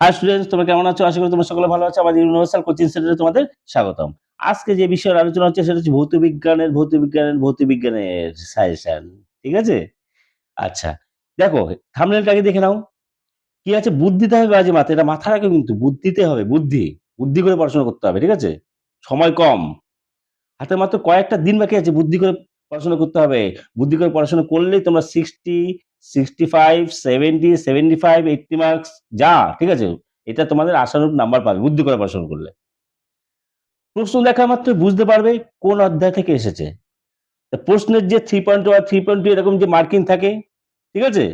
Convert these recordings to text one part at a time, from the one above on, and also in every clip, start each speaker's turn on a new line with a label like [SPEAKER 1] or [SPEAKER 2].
[SPEAKER 1] High students, তোমরা কেমন আছো? আশা করি তোমরা সকলে ভালো আছো। আমাদের ইউনিভার্সাল কোচিং সেন্টারে তোমাদের স্বাগতম। আজকে যে বিষয়ের আলোচনা হচ্ছে সেটা হচ্ছে ভৌতবিজ্ঞানের সাজেশন। ঠিক আছে? আচ্ছা, দেখো থাম্বনেলটা আগে দেখে নাও। কি আছে? বুদ্ধিতে হবে বাজি মাথা, এটা মাথায় রাখো কিন্তু বুদ্ধিতে হবে, বুদ্ধি করে পড়াশোনা করতে হবে। ঠিক আছে? সময় কম, হাতে মাত্র কয়েকটা দিন বাকি আছে। বুদ্ধি করে পড়াশোনা করতে হবে। বুদ্ধি করে পড়াশোনা করলেই তোমরা 60, 65, 70, 75, 80 মার্কস যা, ঠিক আছে? এটা তোমাদের আশানুরূপ নাম্বার পাবে বুদ্ধি করে পড়াশোনা করলে। প্রশ্ন দেখা মাত্র বুঝতে পারবে কোন অধ্যায় থেকে এসেছে। তা প্রশ্নের যে 3.1 3.2 এরকম যে মার্কিং থাকে, ঠিক আছে?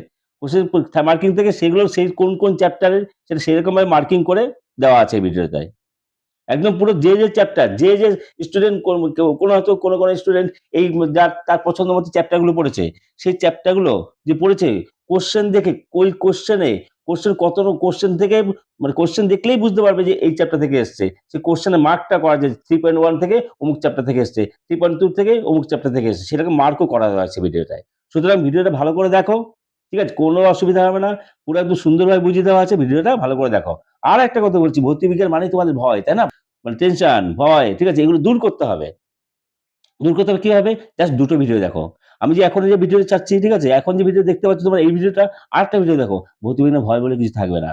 [SPEAKER 1] কোশ্চেন মার্কিং থেকে সেগুলো সেই কোন চ্যাপ্টারের সেটা সেরকম ভাবে মার্কিং করে দেওয়া আছে এই ভিডিওটায়। একদম পুরো যে চ্যাপ্টার, যে স্টুডেন্ট কোনো হয়তো কোনো স্টুডেন্ট এই যার তার পছন্দ মতো চ্যাপ্টার গুলো পড়েছে, সেই চ্যাপ্টার গুলো যে পড়েছে কোশ্চেন দেখে ওই কোশ্চেন কত কোশ্চেন থেকে, মানে কোশ্চেন দেখলেই বুঝতে পারবে যে এই চ্যাপ্টার থেকে এসছে। সেই কোশ্চেনের মার্কটা করা যায় 3.1 থেকে অমুক চ্যাপ্টার থেকে এসছে, 3.2 থেকে অমুক চ্যাপ্টার থেকে এসছে, সেটাকে মার্কও করা আছে ভিডিওটায়। সুতরাং ভিডিওটা ভালো করে দেখো, ঠিক আছে? কোনো অসুবিধা হবে না, পুরো একদম সুন্দরভাবে বুঝিয়ে দেওয়া আছে, ভিডিওটা ভালো করে দেখো। আর একটা কথা বলছি, ভৌতিক বিজ্ঞান মানে তোমাদের ভয়, তাই না? মানে টেনশন, ভয়, ঠিক আছে? এগুলো দূর করতে হবে। দূর করতে হবে কিভাবে? জাস্ট দুটো ভিডিও দেখো। আমি যে এখন যে ভিডিও চাচ্ছি, ঠিক আছে? এখন যে ভিডিও দেখতে পাচ্ছ তোমরা, এই ভিডিওটা আরেকটা ভিডিও দেখো। ভৌতিক বিজ্ঞানে ভয় বলে কিছু থাকবে না।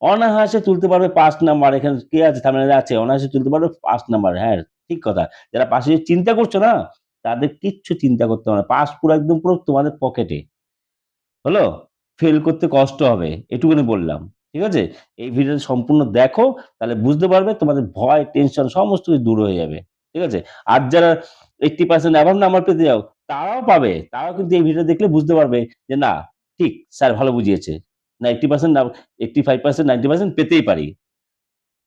[SPEAKER 1] অনায়াসে তুলতে পারবে ৫ নাম্বার। এখানে কি আছে? থাম্বনেলে আছে। অনায়াসে তুলতে পারবে ৫ নাম্বার। হ্যাঁ, ঠিক কথা। যারা পাশে চিন্তা করছো না, তাদের কিচ্ছু চিন্তা করতে হবে না। পাস পুরো একদম পুরো তোমাদের পকেটে। হলো? ফেল করতে কষ্ট হবে। এটুকুনি বললাম। ঠিক আছে? এই ভিডিওটা সম্পূর্ণ দেখো, তাহলে বুঝতে পারবে তোমাদের ভয়, টেনশন সমস্ত কিছু দূর হয়ে যাবে। ঠিক আছে? আর যারা 80% অ্যাভাব নাম্বার পেতে যাও, তারাও পাবে। তারাও কিন্তু এই ভিডিও দেখলে বুঝতে পারবে যে না, ঠিক স্যার ভালো বুঝিয়েছে। না 80% না 85% 90% পেতেই পারি।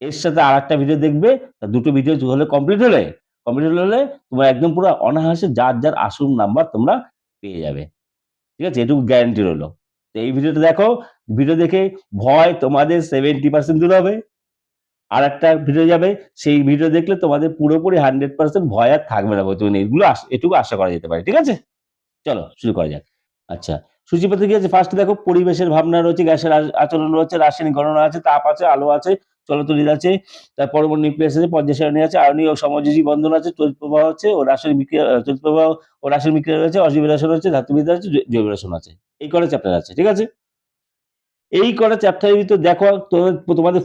[SPEAKER 1] এর সাথে আরেকটা ভিডিও দেখবে, দুটো ভিডিও হলে কমপ্লিট হলে তোমরা একদম পুরো অনায়াসে যার আসল নাম্বার তোমরা পেয়ে যাবে। ঠিক আছে? এটুকু গ্যারান্টি রইলো। তো এই ভিডিওটা দেখো, ভিডিও দেখে ভয় তোমাদের 70% দূর হবে। আরেকটা ভিডিও যাবে, সেই ভিডিও দেখলে তোমাদের পুরোপুরি 100% ভয় আর থাকবে না। তুমি এগুলো এটুকু আশা করা যেতে পারে। ঠিক আছে? চলো শুরু করা যাক। আচ্ছা, সূচিপত্রে কি আছে? ফার্স্টে দেখো পরিবেশের ভাবনা রয়েছে, গ্যাসের আচরণ রয়েছে, রাসায়নিক গণনা আছে, তাপ আছে, আলো আছে, চলতরিৎ আছে, তার পরমাণু নিউক্লিয়াস আছে, পর্যায় সারণী আছে, আয়নীয় ও সমযোজী বন্ধন আছে, তড়িৎ প্রবাহ আছে ও রাসায়নিক বিক্রিয়া, তড়িৎ প্রবাহ ও রাসায়নিক বিক্রিয়া রয়েছে, অজীব রাসায়ন আছে, ধাতুবিদ্যা আছে, জৈব রসায়ন আছে। এই কটা চ্যাপ্টার আছে। ঠিক আছে? এই কটা চ্যাপ্টারের ভিতর দেখো, তোমাদের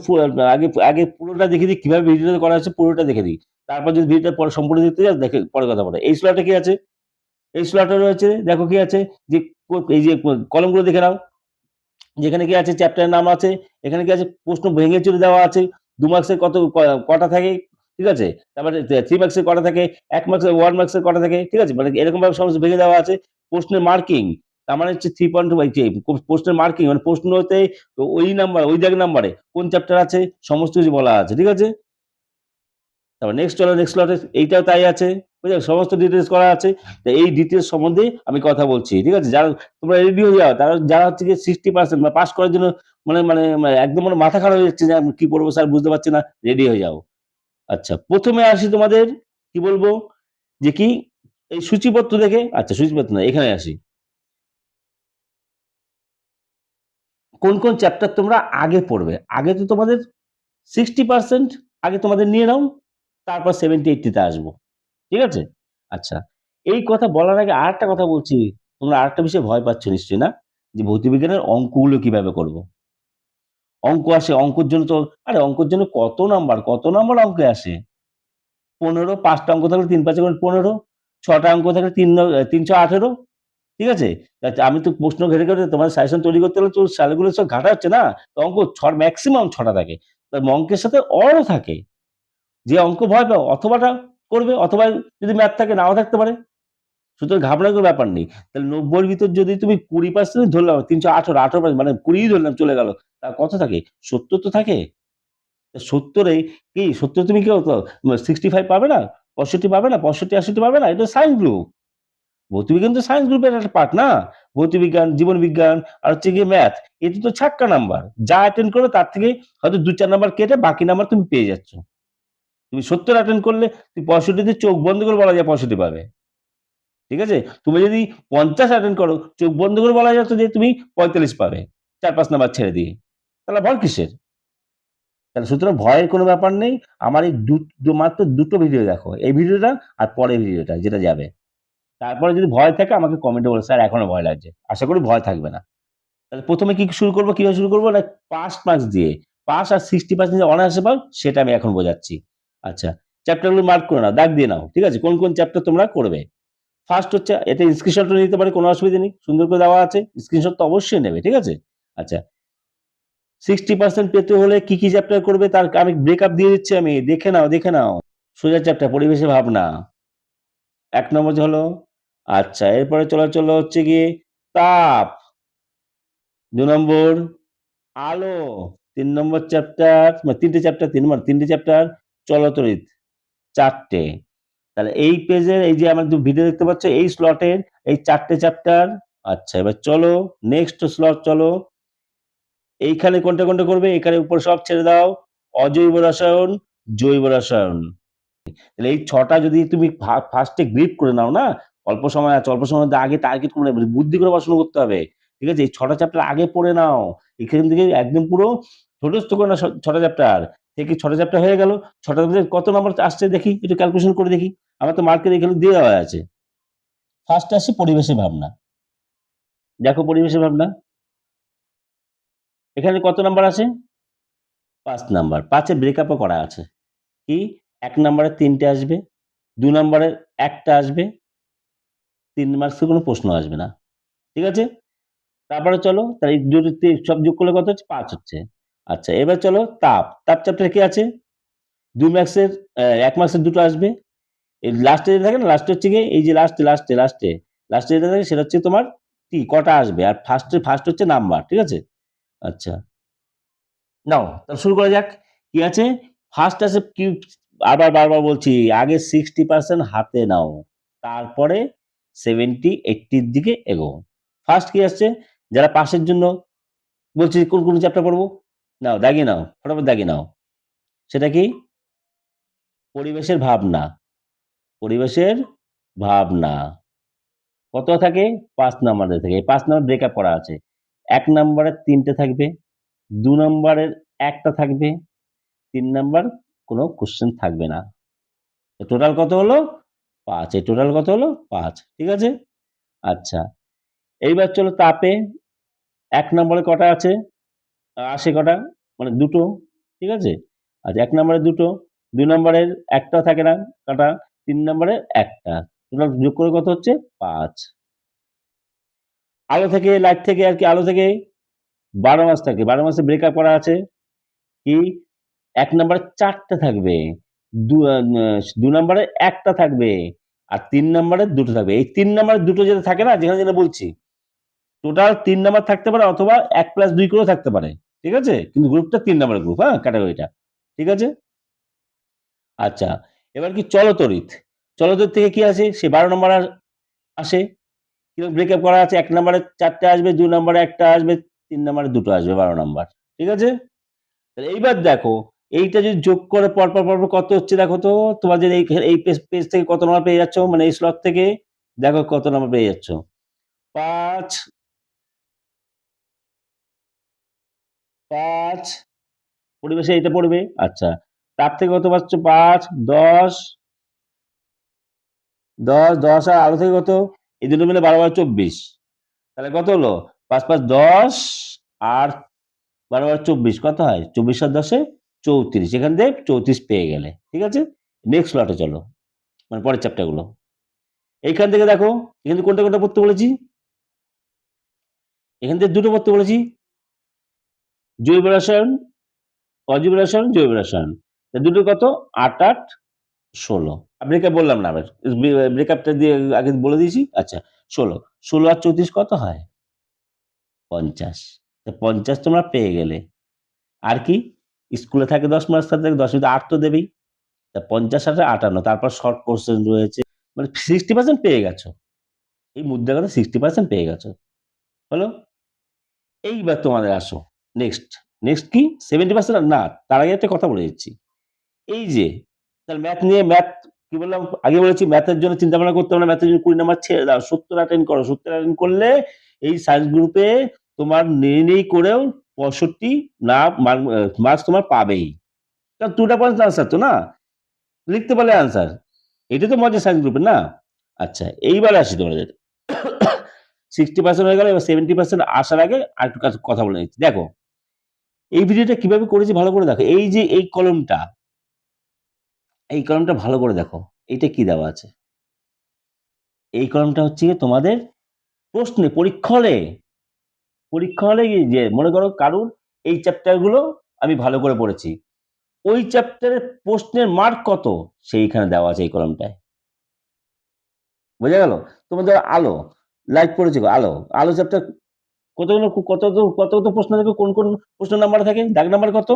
[SPEAKER 1] আগে আগে পুরোটা দেখে দিই, কিভাবে ভিডিওটা করা আছে পুরোটা দেখে দিই। তারপর যদি ভিডিওটা পরে সম্পূর্ণ দেখতে যাও, দেখে পরে কথা বলে। এই স্লটে কি আছে? এই স্লটে রয়েছে, দেখো কি আছে, যে এই যে কলমগুলো দেখে নাও। যেখানে কি আছে? চ্যাপ্টারের নাম আছে। এখানে কি আছে? প্রশ্ন ভেঙে চুরে দেওয়া আছে। 2 মার্কসের কটা থাকে, ঠিক আছে? তারপরে 3 মার্কসের কটা থাকে, 1 মার্কসের 1 মার্কসের কটা থাকে, ঠিক আছে? মানে এরকম ভাবে সমস্ত ভেঙে দেওয়া আছে। প্রশ্নের মার্কিং, তার মানে হচ্ছে 3.2 প্রশ্নের মার্কিং মানে প্রশ্নতে ওই নাম্বার, ওই দাগ নাম্বারে কোন চ্যাপ্টার আছে সমস্ত কিছু বলা আছে। ঠিক আছে? তারপর নেক্সট চলো, নেক্সট স্লটে এইটাও তাই আছে। বুঝলে? সমস্ত ডিটেইলস করা আছে। তো এই ডিটেইলস সম্বন্ধে আমি কথা বলছি। ঠিক আছে? যারা তোমরা রেডি হয়ে যাও, তারা যারা হচ্ছে গিয়ে 60% বা পাস করার জন্য মানে একদম মাথা খারাপ হয়ে যাচ্ছে যে আমি কি পড়বো স্যার বুঝতে পারছি না, রেডি হয়ে যাও। আচ্ছা, ১ম এ আসি তোমাদের, কি বলবো, যে কি এই সূচিপত্র দেখে, আচ্ছা সূচিপত্র না, এখানে আসি। কোন চ্যাপ্টার তোমরা আগে পড়বে? আগে তো তোমাদের 60% আগে তোমাদের নিয়ে নাও, তারপর 70-80 তে আসবো। ঠিক আছে? আচ্ছা। এই কথা বলার আগে আরেকটা কথা বলছি। তোমরা আরেকটা বিষয়ে ভয় পাচ্ছ নিশ্চয়ই, না? যে ভৌতবিজ্ঞানের অঙ্কগুলো কিভাবে করব? অঙ্ক আসে, অঙ্কের জন্য তো আরে অঙ্কের জন্য কত নাম্বার অঙ্কে আসে? ১৫, ৫ টা অঙ্ক থাকলে ৩ ৫ এ ১৫, ৬ টা অঙ্ক থাকলে ৩১৮। ঠিক আছে? আচ্ছা, আমি তো প্রশ্ন ঘেটে তোমার সাজেশন তৈরি করতে হলে তো সালগুলো সব ঘাটা হচ্ছে না? তো অঙ্ক মেক্সিমাম ৬ টা থাকে। তো অঙ্কের সাথে অরও থাকে। যে অঙ্ক ভয় পাও অথবাটা করবে, অথবা যদি ম্যাথ থাকে নাও থাকতে পারে। সুতরাং ঘাবড়ার কোনো ব্যাপার নেই। তাহলে ৯০ এর ভিতর যদি তুমি ২০% ধরলাম, ৩১৮, ১৮% মানে ২০ ধরলাম চলে গেল। তা কত থাকে? ৭০ তো থাকে। ৭০ এ কি ৭০ তুমি কি 65 পাবে না? ৬৫ পাবে না? ৬৫-৬৮ পাবে না? এটা সায়েন্স গ্রুপ। ভৌতবিজ্ঞান তো সায়েন্স গ্রুপের একটা পার্ট, না? ভৌতবিজ্ঞান, জীবন বিজ্ঞান আর হচ্ছে গিয়ে ম্যাথ। এতে তো ছাক্কা নাম্বার। যা অ্যাটেন্ড করবে তার থেকে হয়তো ২-৪ নাম্বার কেটে বাকি নাম্বার তুমি পেয়ে যাচ্ছ। তুমি ৭০ অ্যাটেন্ড করলে তুমি ৬৫ তে চোখ বন্ধ করে বলা যায় ৬৫ পাবে। ঠিক আছে? তুমি যদি ৫০ অ্যাটেন্ড করো, চোখ বন্ধ করে বলা যাচ্ছে যে তুমি ৪৫ পাবে। ৪-৫ নাম্বার ছেড়ে দিয়ে। তাহলে ভয় কিসের? তাহলে সুতরাং ভয়ের কোনো ব্যাপার নেই। আমার এই মাত্র দুটো ভিডিও দেখো, এই ভিডিওটা আর পরের ভিডিওটা যেটা যাবে। তারপরে যদি ভয় থাকে আমাকে কমেন্টে বলো, স্যার এখনো ভয় লাগছে। আশা করি ভয় থাকবে না। তাহলে প্রথমে কি শুরু করবো, কিভাবে শুরু করবো না, পাস মার্কস দিয়ে। পাস আর 60% যে অনায়াসে পাও সেটা আমি এখন বোঝাচ্ছি। আচ্ছা, চ্যাপ্টারগুলো মার্ক করে নাও, দাগ দিয়ে নাও, ঠিক আছে, কোন কোন চ্যাপ্টার তোমরা করবে। ফার্স্ট হচ্ছে, এটা স্ক্রিনশটও নিতে পারে, কোনো অসুবিধা নেই, সুন্দর করে দেওয়া আছে, স্ক্রিনশট তো অবশ্যই নেবে, ঠিক আছে। আচ্ছা, 60% পেতে হলে কি কি চ্যাপ্টার করবে তার আমি ব্রেকআপ দিয়ে দিচ্ছি, আমি দেখে নাও, দেখে নাও। সোজা চ্যাপ্টার পরিবেশে ভাবনা, 1 নম্বর হলো। আচ্ছা, এরপরে চলো হচ্ছে গিয়ে তাপ, 2 নম্বর আলো, 3 নম্বর চ্যাপ্টার, মানে 3টে চ্যাপ্টার, 3টে চ্যাপ্টার চলতরিৎ, 4টে। তাহলে এই পেজের এই যে আমার ভিডিও দেখতে পাচ্ছ, এই স্লটের এই 4টে চ্যাপ্টার। আচ্ছা, এবার চলো নেক্সট স্লট, চলো এইখানে কোনটা কোনটা করবে, এখানে উপর সব ছেড়ে দাও, অজৈব রসায়ন, জৈব রসায়ন। তাহলে এই 6টা যদি তুমি ফার্স্টে গ্রিপ করে নাও না, অল্প সময় আছে, অল্প সময়ের মধ্যে আগে টার্গেট করে নেবে, বুদ্ধি করে পড়াশোনা করতে হবে, ঠিক আছে। এই 6টা চ্যাপ্টার আগে পড়ে নাও, এখান থেকে একদম পুরো ছোটস্থ করে না 6টা চ্যাপ্টার থেকে। 6টা চ্যাপ্টার হয়ে গেল, 6টা মধ্যে কত নম্বর আসছে দেখি, একটু ক্যালকুলেশন করে দেখি। আমার তো মার্কের এখানে দিয়ে দেওয়া আছে। ফার্স্টে আসছে পরিবেশের ভাবনা, দেখো পরিবেশের ভাবনা এখানে কত নাম্বার আছে, 5 নাম্বার। 5-এ ব্রেকআপও করা আছে। কি, 1 নাম্বারে 3টে আসবে, 2 নাম্বারের 1টা আসবে, 3 মার্কসের কোনো প্রশ্ন আসবে না, ঠিক আছে। তারপরে চলো, তাহলে এই দুটো সব যোগ করলে কত হচ্ছে, 5 হচ্ছে। আচ্ছা, এবার চলো তাপ, তাপ চ্যাপ্টারে কি আছে, 2 মার্কসের 1 মার্কসের দুটো আসবে। এই লাস্টে যেটা থাকে না, লাস্টে হচ্ছে গিয়ে এই যে লাস্টে যেটা থাকে সেটা হচ্ছে তোমার কি কটা আসবে, আর ফার্স্ট হচ্ছে নাম্বার, ঠিক আছে। আচ্ছা, নাও তাহলে শুরু করা যাক। কি আছে, ফার্স্ট আছে কি, আবার বারবার বলছি, আগে 60% হাতে নাও, তারপরে 70-80-র দিকে এগো। ফার্স্ট কি আসছে, যারা পাসের জন্য বলছি কোন কোন চ্যাপ্টার পড়বো, নাও দাগিয়ে নাও, ফটাফট দাগিয়ে নাও। সেটা কি, পরিবেশের ভাবনা, পরিবেশের ভাবনা কত থাকে, 5 নাম্বারের থেকে। 5 নাম্বার ব্রেকআপ করা আছে, 1 নাম্বারের 3টে থাকবে, 2 নাম্বারের 1টা থাকবে, 3 নাম্বার কোনো কোশ্চেন থাকবে না। টোটাল কত হলো, 5। এই টোটাল কত হলো, 5, ঠিক আছে। আচ্ছা, এইবার চলো তাপে, 1 নম্বরে কটা আছে, আসে কটা, মানে দুটো, ঠিক আছে। আচ্ছা, 1 নম্বরে দুটো, 2 নম্বরের 1টা থাকে না কাটা, 3 নম্বরের 1টা, টোটাল যোগ করে কত হচ্ছে, 5। আলো থেকে, লাইট থেকে আর কি, আলো থেকে 12 মাস থাকে, 12 মাসে ব্রেকআপ করা আছে। কি, 1 নম্বরে 4টে থাকবে, 2 নম্বরে 1টা থাকবে, আর 3 নম্বরে 2টো থাকবে। এই 3 নম্বরে 2টো যেটা থাকে না, যেখানে যেটা বলছি, টোটাল 3 নাম্বার থাকতে পারে, অথবা 1+2 করেও থাকতে পারে, ঠিক আছে, কিন্তু গ্রুপটা 3 নাম্বারের গ্রুপ, হ্যাঁ, ক্যাটাগরিটা, ঠিক আছে। আচ্ছা, এবার কি চলতরিৎ, চলতরিৎ থেকে কি আসে, সে 12 নম্বর আসে, কিরকম ব্রেকআপ করা আছে, 1 নম্বরে 4টে আসবে, 2 নম্বরে 1টা আসবে, 3 নম্বরে 2টো আসবে, 12 নাম্বার, ঠিক আছে। তাহলে এইবার দেখো, এইটা যদি যোগ করে পরপর কত হচ্ছে দেখো তো, তোমাদের এই পেজ থেকে কত নাম্বার পেয়ে যাচ্ছ, মানে এই স্লট থেকে দেখো কত নাম্বার পেয়ে যাচ্ছ, 5, 5, পরিবেশে এটা পড়বে। আচ্ছা, তার থেকে কত পাচ্ছ, 5, 10, 10 আর আলো থেকে কত, এই দুটো মিলে 12 12 24, তাহলে কত হলো, 5 5 10 আর 12 12 24 কত হয়, 24 আর 10-এ 34, এখান থেকে 34 পেয়ে গেলে, ঠিক আছে। নেক্সট লটে চলো, মানে পরের চ্যাপ্টার গুলো। এইখান থেকে দেখো, এখান থেকে কোনটা কোনটা পড়তে বলেছি, এখান থেকে দুটো পড়তে বলেছি, জৈব রসায়ন, অজৈব রসায়ন, জৈব রসায়ন। দুটো কত, 8 8 16। ব্রেকআপ বললাম না, আবার ব্রেকআপটা দিয়ে আগে বলে দিয়েছি। আচ্ছা, 16, 16 আর 34 কত হয়, 50। 50 তোমরা পেয়ে গেলে। আর কি, স্কুলে থাকে 10 মার্কস, থাকে 10, 8 তো দেবেই। 50 আর 58, তারপর শর্ট কোশ্চেন রয়েছে, মানে 60% পেয়ে গেছো। এই মুদ্রা কথা, 60% পেয়ে গেছো, হলো। এইবার তোমাদের আসো নেক্সট, নেক্সট কি 70% না, তার আগে একটা কথা বলে দিচ্ছি। এই যে, তাহলে ম্যাথ নিয়ে, ম্যাথ কি বললাম, আগে বলেছি ম্যাথের জন্য চিন্তা ভাবনা করতে হবে না, ম্যাথের জন্য 20 নাম্বার ছেড়ে দাও, 70 অ্যাটেন্ড করো, 70 অ্যাটেন্ড করলে এই সায়েন্স গ্রুপে তোমার নেই করেও 65 না মার্কস তোমার পাবেই। কারণ 2টা পয়েন্ট আনসার তো না, লিখতে পারলে আনসার। এটা তো মজা সায়েন্স গ্রুপের না। আচ্ছা, এইবার আসি তোমাদের 60% হয়ে গেল, এবার 70% আসার আগে আরেকটু কথা বলে নিচ্ছি। দেখো এই ভিডিওটা কিভাবে করেছি ভালো করে দেখো। এই যে এই কলমটা, এই কলমটা ভালো করে দেখো, এইটা কি দেওয়া আছে? এই কলমটা হচ্ছে গিয়ে তোমাদের প্রশ্নে পরীক্ষা হলে যে মনে করো কারুর এই চ্যাপ্টার গুলো আমি ভালো করে পড়েছি, ওই চ্যাপ্টারের প্রশ্নের মার্ক কত সেইখানে দেওয়া আছে এই কলমটায়। বোঝা গেল? তোমাদের আলো, লাইট পড়েছে গো, আলো, আলো চ্যাপ্টার কতগুলো কত প্রশ্ন থাকে, কোন প্রশ্ন নাম্বার থাকে, দাগ নাম্বার কত?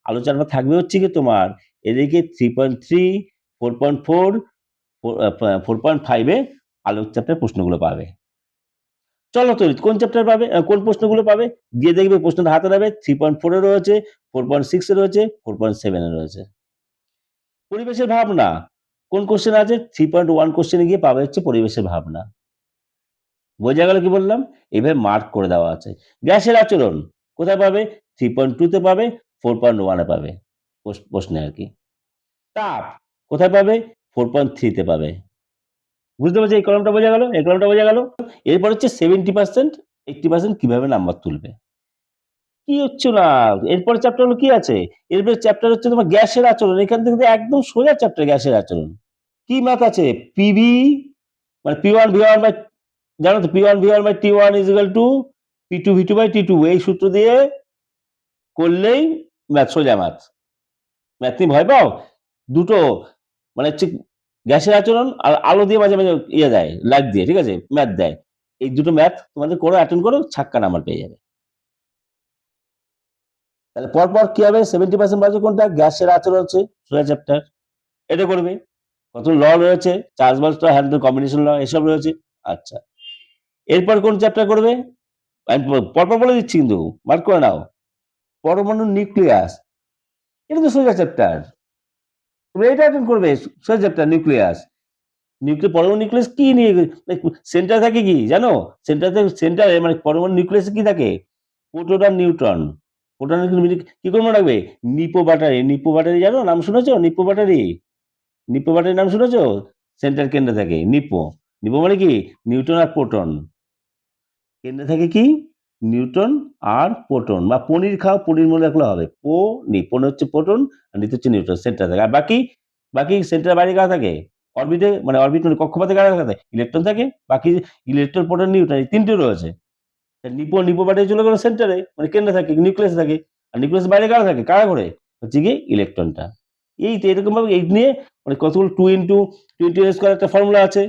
[SPEAKER 1] আলো চ্যাপ্টার থাকবে হচ্ছে কি তোমার এদিকে 3.3, 4.4, 4.5 এ আলো চ্যাপ্টার প্রশ্নগুলো পাবে। চলো তো কোন চ্যাপ্টার পাবে, কোন প্রশ্নগুলো পাবে দিয়ে দেখবে প্রশ্নটা হাতে নেবে। 3.4 এ রয়েছে, 4.6 এ রয়েছে, 4.7 এ রয়েছে। পরিবেশের ভাবনা কোন কোশ্চেন আছে? 3.1 কোশ্চেনে গিয়ে পাবে হচ্ছে পরিবেশের ভাবনা। বোঝা গেল কি বললাম? এভাবে মার্ক করে দেওয়া আছে। গ্যাসের আচরণ কোথায় পাবে? 3.2 তে পাবে, 4.1 এ পাবে প্রশ্নে আর কি। তাপ কোথায় পাবে? 4.3 তে পাবে। বুঝতে পারছি? এই কলমটা বোঝা গেল, এই কলমটা বোঝা গেল। এরপর হচ্ছে 70%, 80% কিভাবে নাম্বার তুলবে। কি হচ্ছে না, এরপর চ্যাপ্টার হলো কি আছে? এরপর চ্যাপ্টার হচ্ছে তোমার গ্যাসের আচরণ। এখান থেকে একদম সোজা চ্যাপ্টার গ্যাসের আচরণ। কি ম্যাথ আছে? পিভি মানে P one V one by, জানো তো P one V one by T one is equal to P two V two by T two. এই সূত্র দিয়ে করলেই ম্যাথ, সোজা ম্যাথ। ম্যাথ তুমি ভয় পাও? দুটো মানে হচ্ছে গ্যাসের আচরণ আর আলো দিয়ে মাঝে মাঝে ইয়ে দেয়, লাইট দিয়ে, ঠিক আছে, ম্যাথ দেয়। এই দুটো ম্যাথ তোমাদের করো, অ্যাটেন্ড করো, ছাক্কা নাম্বার পেয়ে যাবে। তাহলে পরপর কি হবে? 70% বাজে কোনটা? গ্যাসের আচরণ হচ্ছে সোজা চ্যাপ্টার, এটা করবে। কত ল রয়েছে, চার্জ বার্স্ট ল, হ্যান্ডেল কম্বিনেশন ল, এসব রয়েছে। আচ্ছা, এরপর কোন চ্যাপ্টার করবে? আমি পরপর বলে দিচ্ছি কিন্তু, মার্ক করে নাও। পরমাণু নিউক্লিয়াস, এটা তো সোজা চ্যাপ্টার, তুমি এটা অ্যাটেন্ড করবে। সোজা চ্যাপ্টার নিউক্লিয়াস। পরমাণু নিউক্লিয়াস কি নিয়ে, সেন্টার থাকে কি জানো? সেন্টারে মানে পরমাণু নিউক্লিয়াসে কি থাকে? প্রোটন আর নিউট্রন। প্রোটন কি করে মনে রাখবে? নিপো ব্যাটারি, নিপো ব্যাটারি জানো, নাম শুনেছো? নিপো ব্যাটারি, নিপো ব্যাটারির নাম শুনেছো? সেন্টার কেন্দ্রে থাকে নিপো। নিপো মানে কি? নিউটন আর প্রোটন। কেন্দ্রে থাকে কি? নিউটন আর প্রোটন। বা পনির খাও, পনির মনে রাখলে হবে। পনি হচ্ছে প্রোটন আর নিতে হচ্ছে নিউটন, সেন্টার থাকে। আর বাকি বাকি সেন্টার বাইরে কারা থাকে? অরবিটে মানে অরবিট মানে কক্ষপথে কারা থাকে? ইলেকট্রন থাকে। বাকি ইলেকট্রন, প্রোটন, নিউটন এই তিনটে রয়েছে। নিপো ব্যাটারি চলে গেল সেন্টারে, মানে কেন্দ্রে থাকে, নিউক্লিয়াসে থাকে। আর নিউক্লিয়াসের বাইরে কারা থাকে? কারা ঘোরে? হচ্ছে গিয়ে ইলেকট্রনটা। এই তো এরকম ভাবে এই নিয়ে মানে কতগুলো 2 ইন্টু 20 স্কয়ার একটা ফর্মুলা আছে।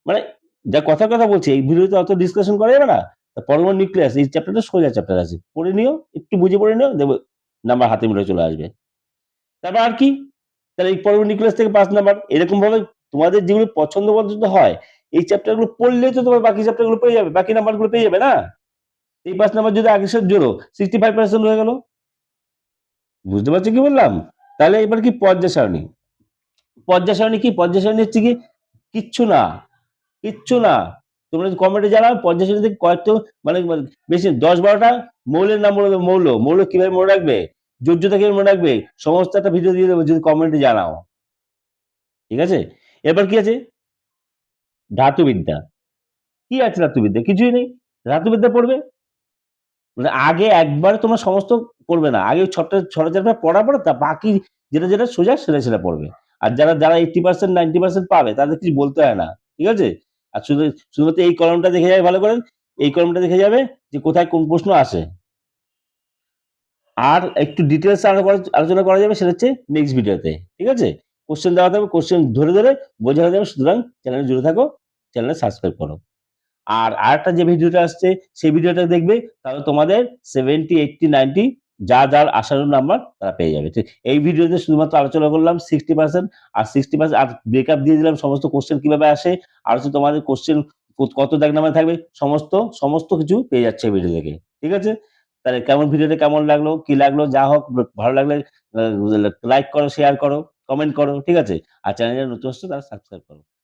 [SPEAKER 1] মানে যা কথা বলছি এই ভিডিওতে অত ডিসকাশন করা যাবে না। পরমাণু নিউক্লিয়াস এই চ্যাপ্টারটা সোজা চ্যাপ্টার আছে, পড়ে নিও, একটু বুঝে পড়ে নিও, দেখবে নাম্বার হাতে মুঠে চলে আসবে। তারপর আর কি? তাহলে এই পরমাণু নিউক্লিয়াস থেকে 5 নাম্বার। এরকম ভাবে তোমাদের যেগুলো পছন্দ হয় এই চ্যাপ্টার গুলো পড়লেই তো তোমার বাকি চ্যাপ্টার গুলো পেয়ে যাবে, বাকি নাম্বার গুলো পেয়ে যাবে না? এই 5 নাম্বার যদি আগের সাথে জোড়ো 65% হয়ে গেল। বুঝতে পারছো কি বললাম? তাহলে এবার কি পর্যায় সারণী। পর্যায় সারণী কি? পর্যায় সারণী হচ্ছে কি? কিচ্ছু না, কিচ্ছু না। তোমরা যদি কমেন্টে জানাও পর্যায় সারণী থেকে কয়েকটা মানে বেশি 10-12টা মৌলের নাম বলে দেবো। মৌল কিভাবে মনে রাখবে, যোজ্যতা কিভাবে মনে রাখবে, সমস্ত একটা ভিডিও দিয়ে দেবো যদি কমেন্টে জানাও। ঠিক আছে? এবার কি আছে? ধাতুবিদ্যা। কি আছে ধাতুবিদ্যা? কিছুই নেই। ধাতুবিদ্যা পড়বে। মানে আগে একবারে তোমরা সমস্ত পড়বে না। আগে ছটা চ্যাপ্টার পড়ার পরে তা বাকি যেটা সোজা সেটা পড়বে। আর যারা 80% 90% পাবে তাদের কিছু বলতে হয় না। ঠিক আছে? আর শুধুমাত্র এই কলমটা দেখে যাবে ভালো করে। এই কলমটা দেখে যাবে যে কোথায় কোন প্রশ্ন আসে। আর একটু ডিটেইলস আলোচনা করা যাবে সেটা হচ্ছে নেক্সট ভিডিওতে। ঠিক আছে? কোশ্চেন দেওয়া থাকবে, কোশ্চেন ধরে বোঝানো যাবে। সুতরাং চ্যানেলে জুড়ে থাকো, চ্যানেলে সাবস্ক্রাইব করো। আর আরেকটা যে ভিডিওটা আসছে সেই ভিডিওটা দেখবে, তাহলে তোমাদের 70, 80, 90 যার আশানুরূপ নাম্বার তারা পেয়ে যাবে। ঠিক এই ভিডিওতে শুধুমাত্র আলোচনা করলাম 60% আর 60% আর ব্রেকআপ দিয়ে দিলাম সমস্ত কোশ্চেন কিভাবে আসে, আর হচ্ছে তোমাদের কোশ্চেন কত দাগ নাম্বার থাকবে, সমস্ত কিছু পেয়ে যাচ্ছে এই ভিডিও থেকে। ঠিক আছে? তাহলে ভিডিওটা কেমন লাগলো, কি লাগলো, যা হোক ভালো লাগলে লাইক করো, শেয়ার করো, কমেন্ট করো। ঠিক আছে? আর চ্যানেলে নতুন আসছে তারা সাবস্ক্রাইব করো।